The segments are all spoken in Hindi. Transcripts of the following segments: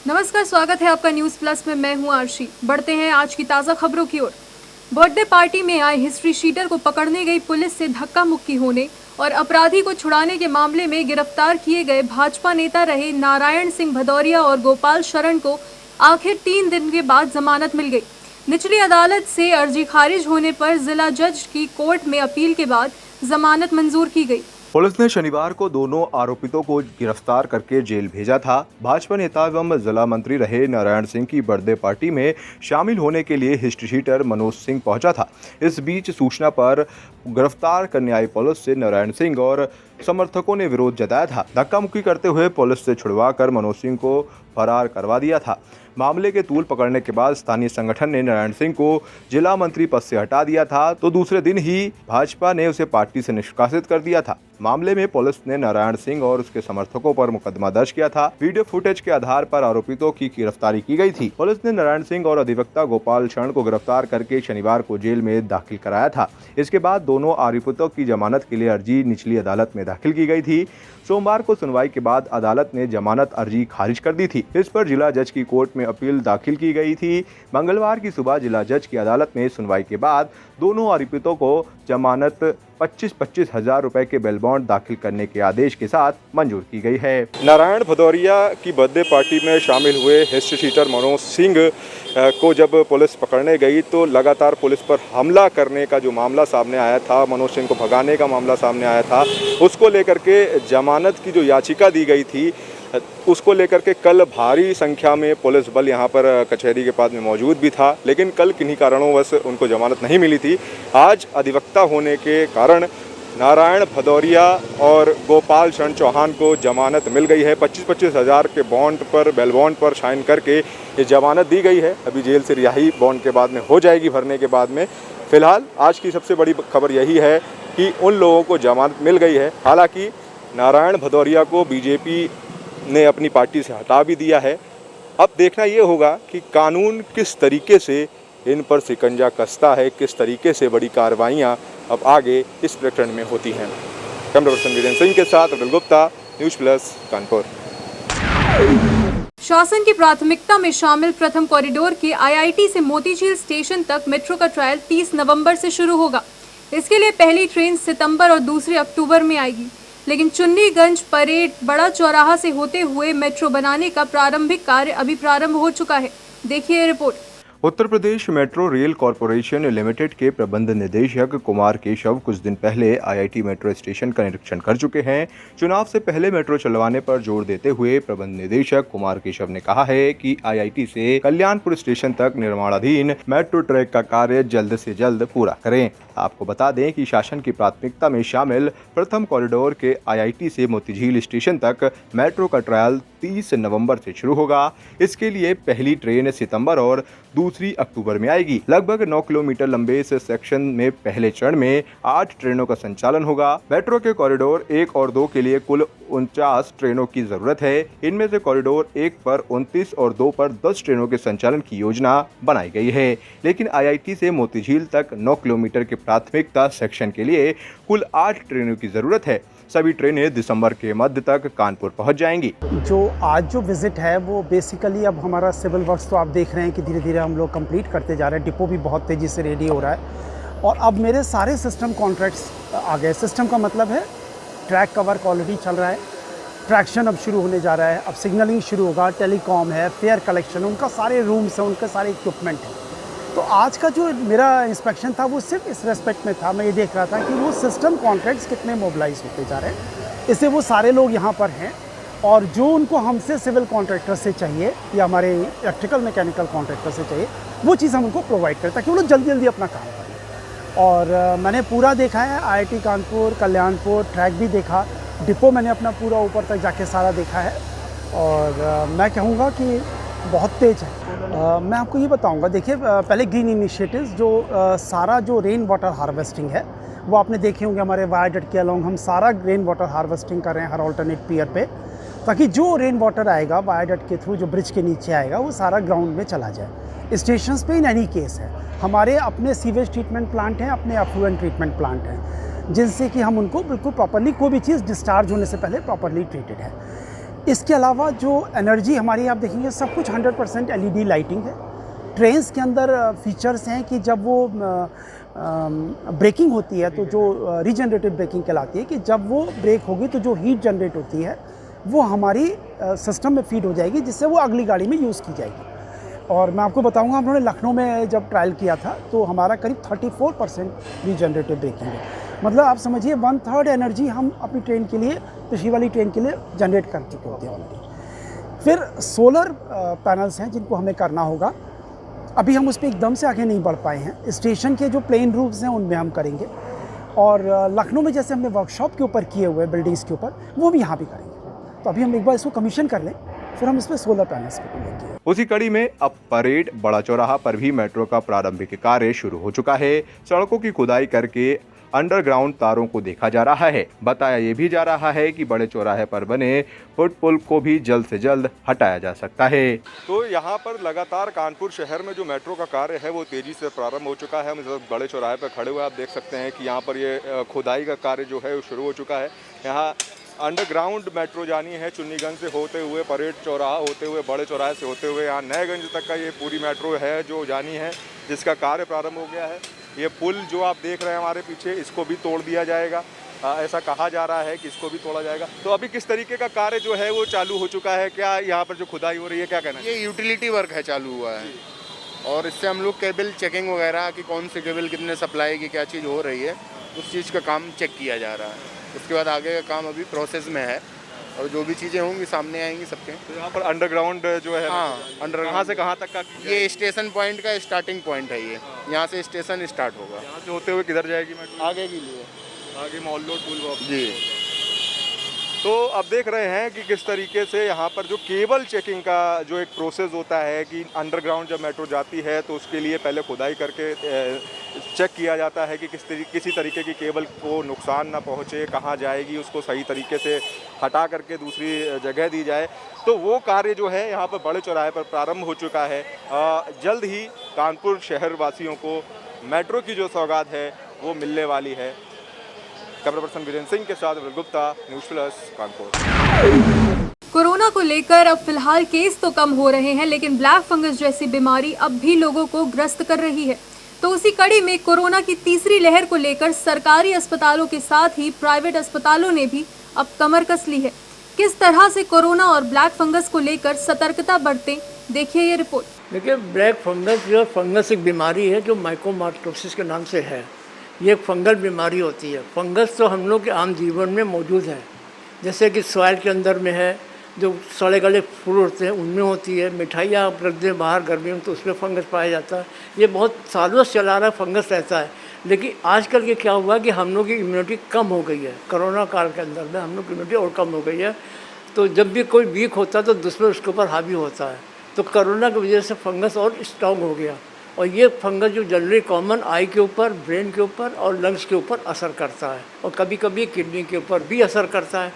नमस्कार, स्वागत है आपका न्यूज प्लस में। मैं हूं आरशी। बढ़ते हैं आज की ताज़ा खबरों की ओर। बर्थडे पार्टी में आए हिस्ट्री शीटर को पकड़ने गई पुलिस से धक्का मुक्की होने और अपराधी को छुड़ाने के मामले में गिरफ्तार किए गए भाजपा नेता रहे नारायण सिंह भदौरिया और गोपाल शरण को आखिर 3 दिन के बाद जमानत मिल गई। निचली अदालत से अर्जी खारिज होने पर जिला जज की कोर्ट में अपील के बाद जमानत मंजूर की गई। पुलिस ने शनिवार को दोनों आरोपितों को गिरफ्तार करके जेल भेजा था। भाजपा नेता एवं जिला मंत्री रहे नारायण सिंह की बर्थडे पार्टी में शामिल होने के लिए हिस्ट्री शीटर मनोज सिंह पहुंचा था। इस बीच सूचना पर गिरफ्तार करने आई पुलिस से नारायण सिंह और समर्थकों ने विरोध जताया था। धक्का मुक्की करते हुए पुलिस से छुड़वाकर मनोज सिंह को फरार करवा दिया था। मामले के तूल पकड़ने के बाद स्थानीय संगठन ने नारायण सिंह को जिला मंत्री पद से हटा दिया था, तो दूसरे दिन ही भाजपा ने उसे पार्टी से निष्कासित कर दिया था। मामले में पुलिस ने नारायण सिंह और उसके समर्थकों पर मुकदमा दर्ज किया था। वीडियो फुटेज के आधार पर आरोपितों की गिरफ्तारी की गई थी। पुलिस ने नारायण सिंह और अधिवक्ता गोपाल शरण को गिरफ्तार करके शनिवार को जेल में दाखिल कराया था। इसके बाद दोनों आरोपितों की जमानत के लिए अर्जी निचली अदालत में दाखिल की गई थी। सोमवार को सुनवाई के बाद अदालत ने जमानत अर्जी खारिज कर दी थी। इस पर जिला जज की कोर्ट में अपील दाखिल की गई थी। मंगलवार की सुबह जिला जज की अदालत में सुनवाई के बाद दोनों आरोपितों को जमानत 25-25 हजार रुपए के बेल बॉन्ड दाखिल करने के आदेश के साथ मंजूर की गई है। नारायण भदौरिया की बर्थडे पार्टी में शामिल हुए हिस्ट्री शीटर मनोज सिंह को जब पुलिस पकड़ने गई तो लगातार पुलिस पर हमला करने का जो मामला सामने आया था, मनोज सिंह को भगाने का मामला सामने आया था, उसको लेकर के जमानत की जो याचिका दी गई थी उसको लेकर के कल भारी संख्या में पुलिस बल यहाँ पर कचहरी के पास में मौजूद भी था, लेकिन कल किन्हीं कारणों से उनको जमानत नहीं मिली थी। आज अधिवक्ता होने के कारण नारायण भदौरिया और गोपाल शरण चौहान को जमानत मिल गई है। 25-25 हज़ार के बॉन्ड पर, बेल बॉन्ड पर साइन करके ये जमानत दी गई है। अभी जेल से रिहाई बॉन्ड के बाद में हो जाएगी, भरने के बाद में। फिलहाल आज की सबसे बड़ी खबर यही है कि उन लोगों को जमानत मिल गई है। हालांकि नारायण भदौरिया को बीजेपी ने अपनी पार्टी से हटा भी दिया है। अब देखना ये होगा कि कानून किस तरीके से इन पर शिकंजा कसता है, किस तरीके से बड़ी कार्रवाइयाँ अब आगे इस प्रकरण में होती हैं। कैमरा पर्सन वीरेंद्र सिंह के साथ अब्दुल गुप्ता, न्यूज़ प्लस, कानपुर। शासन की प्राथमिकता में शामिल प्रथम कॉरिडोर के आईआईटी से मोतीझील स्टेशन तक मेट्रो का ट्रायल 30 नवंबर से शुरू होगा। इसके लिए पहली ट्रेन सितंबर और दूसरी अक्टूबर में आएगी, लेकिन चुन्नीगंज, परेड, बड़ा चौराहा से होते हुए मेट्रो बनाने का प्रारंभिक कार्य अभी प्रारंभ हो चुका है। देखिए report. Uttar Pradesh metro rail corporation limited के प्रबंध निदेशक कुमार केशव कुछ दिन पहले आईआईटी मेट्रो स्टेशन का निरीक्षण कर चुके हैं। चुनाव से पहले मेट्रो चलवाने पर जोर देते हुए प्रबंध निदेशक कुमार केशव ने कहा है कि आईआईटी से कल्याणपुर स्टेशन तक निर्माणाधीन मेट्रो ट्रैक का कार्य जल्द से जल्द पूरा करें। आपको बता दें कि शासन की प्राथमिकता में शामिल प्रथम कॉरिडोर के आईआईटी से मोतीझील स्टेशन तक मेट्रो का ट्रायल 30 नवंबर से शुरू होगा। इसके लिए पहली ट्रेन सितंबर और दूसरी अक्टूबर में आएगी। लगभग 9 किलोमीटर लंबे इस सेक्शन में पहले चरण में 8 ट्रेनों का संचालन होगा। मेट्रो के कॉरिडोर 1 और 2 के लिए कुल 49 ट्रेनों की जरूरत है। इनमें से कॉरिडोर 1 पर 29 और 2 पर 10 ट्रेनों के संचालन की योजना बनाई गई है, लेकिन आईआईटी से मोतीझील तक 9 किलोमीटर के प्राथमिकता सेक्शन के लिए कुल 8 ट्रेनों की जरूरत है। सभी ट्रेनें दिसंबर के मध्य तक कानपुर पहुंच जाएंगी। जो आज जो विजिट है वो बेसिकली अब हमारा सिविल वर्क्स तो आप देख रहे हैं कि धीरे धीरे हम लोग कंप्लीट करते जा रहे हैं। डिपो भी बहुत तेज़ी से रेडी हो रहा है और अब मेरे सारे सिस्टम कॉन्ट्रैक्ट्स आ गए। सिस्टम का मतलब है ट्रैक कवर ऑलरेडी चल रहा है, ट्रैक्शन अब शुरू होने जा रहा है, अब सिग्नलिंग शुरू होगा, टेलीकॉम है, फेयर कलेक्शन, उनका सारे रूम्स हैं, उनके सारे इक्विपमेंट हैं। तो आज का जो मेरा इंस्पेक्शन था वो सिर्फ इस रेस्पेक्ट में था, मैं ये देख रहा था कि वो सिस्टम कॉन्ट्रैक्ट्स कितने मोबिलाइज होते जा रहे हैं। इससे वो सारे लोग यहाँ पर हैं और जो उनको हमसे सिविल कॉन्ट्रैक्टर से चाहिए या हमारे इलेक्ट्रिकल मैकेनिकल कॉन्ट्रैक्टर से चाहिए वो चीज़ हम उनको प्रोवाइड करें ताकि वो लोग जल्दी जल्दी अपना काम करें। और मैंने पूरा देखा है, आईआईटी कानपुर, कल्याणपुर ट्रैक भी देखा, डिपो मैंने अपना पूरा ऊपर तक जाके सारा देखा है और मैं कहूँगा कि बहुत तेज़ है। मैं आपको ये बताऊंगा, देखिए पहले ग्रीन इनिशिएटिव्स जो सारा जो रेन वाटर हार्वेस्टिंग है वो आपने देखे होंगे हमारे वायाडक्ट के अलोंग हम सारा रेन वाटर हार्वेस्टिंग कर रहे हैं हर ऑल्टरनेट पीयर पे, ताकि जो रेन वाटर आएगा वायाडक्ट के थ्रू जो ब्रिज के नीचे आएगा वो सारा ग्राउंड में चला जाए। स्टेशंस पे इन एनी केस है, हमारे अपने सीवेज ट्रीटमेंट प्लांट हैं, अपने एफ्लुएंट ट्रीटमेंट प्लांट हैं, जिनसे कि हम उनको बिल्कुल प्रॉपरली कोई भी चीज़ डिस्चार्ज होने से पहले प्रॉपरली ट्रीटेड है। इसके अलावा जो एनर्जी हमारी आप देखेंगे सब कुछ 100% LED लाइटिंग है। ट्रेन्स के अंदर फीचर्स हैं कि जब वो ब्रेकिंग होती है तो जो रीजनरेटिव ब्रेकिंग कहलाती है कि जब वो ब्रेक होगी तो जो हीट जनरेट होती है वो हमारी सिस्टम में फीड हो जाएगी, जिससे वो अगली गाड़ी में यूज़ की जाएगी। और मैं आपको बताऊंगा, हम लोगों ने लखनऊ में जब ट्रायल किया था तो हमारा करीब 34% रीजनरेटिव ब्रेकिंग है। मतलब आप समझिए 1/3 एनर्जी हम अपनी ट्रेन के लिए, पिछली वाली ट्रेन के लिए जनरेट कर चुके होते हैं ऑलरेडी। फिर सोलर पैनल्स हैं जिनको हमें करना होगा। अभी हम उस पर एकदम से आगे नहीं बढ़ पाए हैं। स्टेशन के जो प्लेन रूफ्स हैं उनमें हम करेंगे, और लखनऊ में जैसे हमने वर्कशॉप के ऊपर किए हुए बिल्डिंग्स के ऊपर, वो भी यहाँ भी करेंगे। तो अभी हम एक बार इसको कमीशन कर लें, फिर हम इस पर सोलर पैनल्स पे लेंगे। उसी कड़ी में अब परेड बड़ा चौराहा पर भी मेट्रो का प्रारंभिक कार्य शुरू हो चुका है। सड़कों की खुदाई करके अंडरग्राउंड तारों को देखा जा रहा है। बताया ये भी जा रहा है कि बड़े चौराहे पर बने फुटपुल को भी जल्द से जल्द हटाया जा सकता है। तो यहाँ पर लगातार कानपुर शहर में जो मेट्रो का कार्य है वो तेजी से प्रारंभ हो चुका है। हम इस बड़े चौराहे पर खड़े हुए आप देख सकते हैं कि यहाँ पर ये खुदाई का कार्य जो है वो शुरू हो चुका है। यहाँ अंडरग्राउंड मेट्रो जानी है चुन्नीगंज से होते हुए, परेड चौराहा होते हुए, बड़े चौराहे से होते हुए यहाँ नएगंज तक का ये पूरी मेट्रो है जो जानी है, जिसका कार्य प्रारंभ हो गया है। ये पुल जो आप देख रहे हैं हमारे पीछे, इसको भी तोड़ दिया जाएगा। ऐसा कहा जा रहा है कि इसको भी तोड़ा जाएगा। तो अभी किस तरीके का कार्य जो है वो चालू हो चुका है? क्या यहाँ पर जो खुदाई हो रही है, क्या कहना है? ये यूटिलिटी वर्क है, चालू हुआ है, और इससे हम लोग केबल चेकिंग वगैरह कि कौन सी केबल कितने सप्लाई की क्या चीज़ हो रही है, उस चीज़ का काम चेक किया जा रहा है। उसके बाद आगे का काम अभी प्रोसेस में है, और जो भी चीज़ें होंगी सामने आएंगी सबके। तो यहाँ पर अंडरग्राउंड जो है, हाँ, अंडर कहाँ से कहाँ तक का? ये स्टेशन पॉइंट का स्टार्टिंग पॉइंट है। ये यहाँ से स्टेशन स्टार्ट होगा। यहाँ से होते हुए किधर जाएगी मेट्रो? आगे के लिए आगे मॉल रोड पुल जी। तो अब देख रहे हैं कि किस तरीके से यहाँ पर जो केबल चेकिंग का जो एक प्रोसेस होता है कि अंडरग्राउंड जब मेट्रो जाती है तो उसके लिए पहले खुदाई करके चेक किया जाता है कि किसी तरीके की केबल को नुकसान ना पहुँचे, कहाँ जाएगी, उसको सही तरीके से हटा करके दूसरी जगह दी जाए। तो वो कार्य जो है यहाँ पर बड़े चौराहे पर प्रारंभ हो चुका है। जल्द ही कानपुर शहर वासियों को मेट्रो की जो सौगात है वो मिलने वाली है। कैमरा पर्सन वीरेंद्र सिंह के साथ Gupta, news plus, Kanpur. Corona को लेकर अब फिलहाल केस तो कम हो रहे हैं, लेकिन ब्लैक फंगस जैसी बीमारी अब भी लोगों को ग्रस्त कर रही है। तो उसी कड़ी में कोरोना की तीसरी लहर को लेकर सरकारी अस्पतालों के साथ ही प्राइवेट अस्पतालों ने भी अब कमर कस ली है। किस तरह से कोरोना और ब्लैक फंगस को लेकर सतर्कता बरतें, देखिए ये रिपोर्ट। देखिए, ब्लैक फंगस जो फंगस एक बीमारी है जो माइकोमार्टोसिस के नाम से है। ये एक फंगल बीमारी होती है। फंगस तो हम लोग के आम जीवन में मौजूद है, जैसे कि सॉइल के अंदर में है, जो सड़े गले फूल होते हैं उनमें होती है, मिठाइयाँ आप रख दें बाहर गर्मियों में तो उसमें फंगस पाया जाता है। ये बहुत सालों से चला रहा फंगस रहता है। लेकिन आजकल के क्या हुआ कि हम लोग की इम्यूनिटी कम हो गई है। कोरोना काल के अंदर में हम लोग की इम्यूनिटी और कम हो गई है। तो जब भी कोई वीक होता है तो दुश्मन उसके ऊपर हावी होता है। तो कोरोना की वजह से फंगस और स्ट्रॉन्ग हो गया, और ये फंगस जो जनरली कॉमन आई के ऊपर, ब्रेन के ऊपर और लंग्स के ऊपर असर करता है, और कभी कभी किडनी के ऊपर भी असर करता है।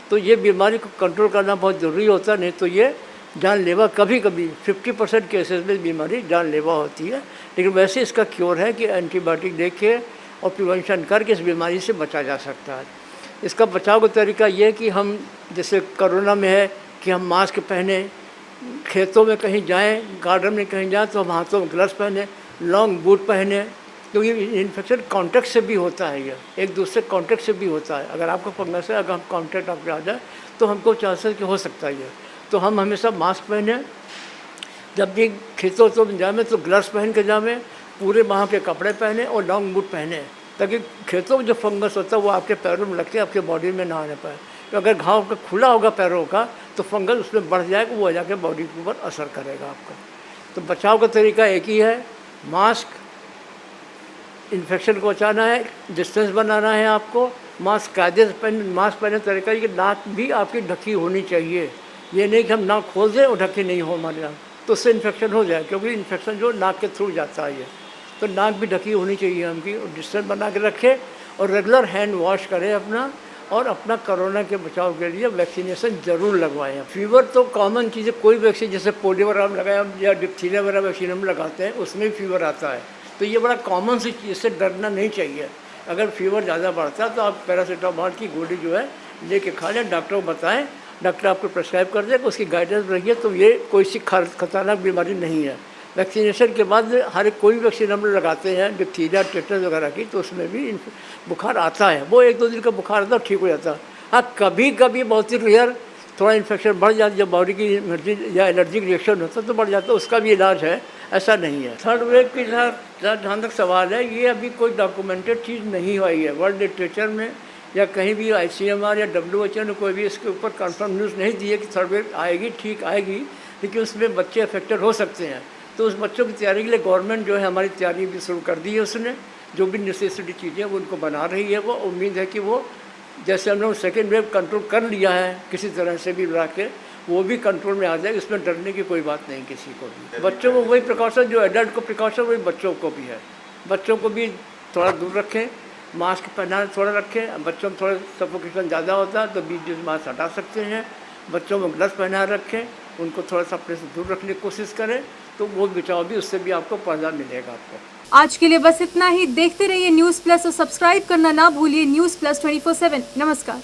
तो ये बीमारी को कंट्रोल करना बहुत ज़रूरी होता है, नहीं तो ये जानलेवा, कभी कभी 50% केसेस में बीमारी जानलेवा होती है। लेकिन वैसे इसका क्योर है कि एंटीबायोटिक दे के और प्रिवेंशन करके इस बीमारी से बचा जा सकता है। इसका बचाव का तरीका ये है कि हम, जैसे कोरोना में है कि हम मास्क पहने, खेतों में कहीं जाएं, गार्डन में कहीं जाएं तो हम हाथों में ग्लव्स पहने, लॉन्ग बूट पहने, क्योंकि इन्फेक्शन कॉन्टैक्ट से भी होता है। ये एक दूसरे कॉन्टैक्ट से भी होता है। अगर आपको फंगस है, अगर हम कॉन्टैक्ट आप आ जाए तो हमको चांसेस कि हो सकता है ये। तो हम हमेशा मास्क पहने, जब भी खेतों तो जाए तो ग्लव्स पहन के जाए, पूरे माह के कपड़े पहने और लॉन्ग बूट पहने, ताकि खेतों में जो फंगस होता है वो आपके पैरों में लग के आपके बॉडी में ना आने पाए। तो अगर घाव का खुला होगा पैरों का तो फंगस उसमें बढ़ जाएगा, वो जाके बॉडी के ऊपर असर करेगा आपका। तो बचाव का तरीका एक ही है, मास्क, इन्फेक्शन को बचाना है, डिस्टेंस बनाना है आपको, मास्क कायदे से मास्क पहने तरीका ये, नाक भी आपकी ढकी होनी चाहिए। ये नहीं कि हम नाक खोल दें और ढकी नहीं हो हमारे यहाँ, तो उससे इन्फेक्शन हो जाए, क्योंकि इन्फेक्शन जो नाक के थ्रू जाता है ये। तो नाक भी ढकी होनी चाहिए हमकी, और डिस्टेंस बना के रखें, और रेगुलर हैंड वॉश करें अपना, और अपना कोरोना के बचाव के लिए वैक्सीनेशन ज़रूर लगवाएं। फीवर तो कॉमन चीज़ है, कोई वैक्सीन जैसे पोलियो वगैरह हम लगाए या डिप्थीरिया वगैरह वैक्सीन हम लगाते हैं, उसमें भी फीवर आता है। तो ये बड़ा कॉमन सी चीज़, इससे डरना नहीं चाहिए। अगर फीवर ज़्यादा बढ़ता है तो आप पैरासीटामोल की गोली जो है लेके खा लें, डॉक्टर को बताएं, डॉक्टर आपको प्रेस्क्राइब कर देगा, उसकी गाइडेंस रहिए, तो ये कोई सी खतरनाक बीमारी नहीं है। वैक्सीनेशन के बाद हर एक कोई वैक्सीन हम लोग लगाते हैं, डिप्थीरिया, टेटनस वगैरह की, तो उसमें भी बुखार आता है। वो 1-2 दिन का बुखार आता है, ठीक हो जाता है। हाँ, कभी कभी बहुत ही रेयर थोड़ा इन्फेक्शन बढ़ जाता है, जब बॉडी की एनर्जी या एलर्जिक रिएक्शन होता है तो बढ़ जाता है, उसका भी इलाज है, ऐसा नहीं है। थर्ड वेव के साथ जहाँ तक सवाल है, ये अभी कोई डॉक्यूमेंटेड चीज़ नहीं आई है वर्ल्ड लिटरेचर में, या कहीं भी ICMR या WHO ने कोई भी इसके ऊपर कंफर्म न्यूज़ नहीं दी है कि थर्ड वेव आएगी, ठीक आएगी, लेकिन उसमें बच्चे अफेक्टेड हो सकते हैं। तो उस बच्चों की तैयारी के लिए गवर्नमेंट जो है हमारी तैयारी भी शुरू कर दी है उसने, जो भी नेसेसिटी चीज़ें वो उनको बना रही है। वो उम्मीद है कि वो जैसे हम लोग सेकेंड वेव कंट्रोल कर लिया है किसी तरह से भी ला के, वो भी कंट्रोल में आ जाए, इसमें डरने की कोई बात नहीं किसी को भी। बच्चों को वही प्रिकॉशन जो एडल्ट को प्रिकॉशन वही बच्चों को भी है। बच्चों को भी थोड़ा दूर रखें, मास्क पहना थोड़ा रखें। बच्चों में थोड़ा सफोकेशन ज़्यादा होता है तो 20-20 मास्क हटा सकते हैं। बच्चों में ग्लव्स पहना रखें, उनको थोड़ा सा अपने से दूर रखने की कोशिश करें, तो वो बचाव भी, उससे भी आपको पर्दा मिलेगा आपको। आज के लिए बस इतना ही। देखते रहिए न्यूज़ प्लस और सब्सक्राइब करना ना भूलिए न्यूज़ प्लस 24/7। नमस्कार।